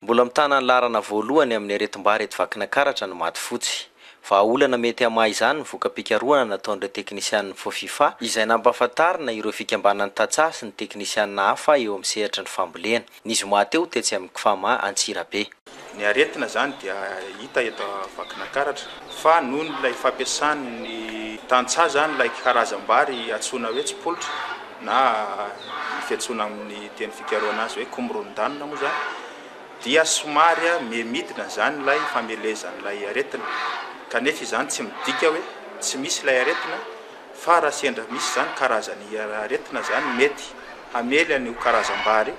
Mbola mitana ny larana voalohany amin'ny aretim-bary eto vakina karatra no maty fotsy. Vahaolana mety amaha izany ny voka-pikaroana nataon'ireo teknisian'ny FIFA izay nampahafantarina ireo fikambanan'ny tantsaha sy ny teknisianina hafa eo amin'ny sehatra ny fambolena. Ny zoma teo tetsy amin'ny Kfama Antsirabe. Ny aretina zany dia hita eto vakina karatra fa noho ilay fampiasan'ny tantsaha zany ilay karazam-bary atsoina hoe tsipolitra na fiantsoana amin'ny teny fikaroana azy hoe komrondanina moa zany dia somary memidina zany ilay famelezan'ilay aretina. Kanefa izany tsy midika hoe tsy misy ilay aretina fa raha sendra misy zany karazany aretina zany mety hamely an'io karazam-bary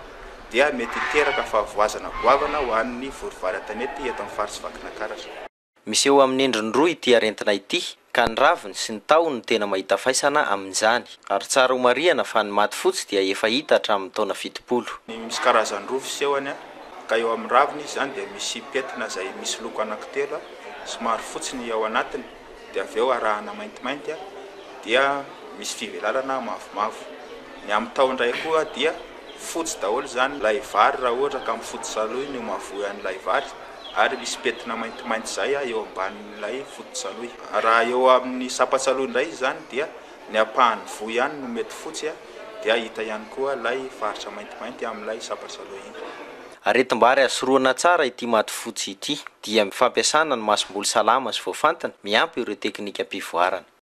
dia mety hiteraka fahavoazana goavana ho an'ny vorovary an-tanety eto amin'ny faritsy vakina karatra. Misy eo amin'ny endriny roa ity aretina ity ka ny raviny sy ny tahony no tena mahita faisana amin'izany ary tsara ho marihana fa ny maty fotsy dia efa hita hatramin'ny taona 70. Misy karazany roa fisehony ka eo amin'ny raviny izy zany dia misy petina izay misy loko anankitelo somary fotsiny ao anatiny dia avy eo arahana maintimainty dia misy fivelarana mavomavo. Ny amin'ny tahony indray koa dia fotsy daholo zany ilay vary raha ohatra ka mifotsy saloy no mavoy an'ilay vary ary misy petina maintimainty izay eo ambanin'ilay fotsy saloy. Raha eo amin'ny sapatsaloy indray zany dia ny ampahany voy ihany no mety fotsy dia hita ihany koa ilay faritra maintimainty amin'ilay sapatsaloy iny. Aretim-bary asoroana tsara ity maty fotsy ity dia fampiasana ny masom-boly salama sy voafantana miampy ireo teknika am-pivoarana.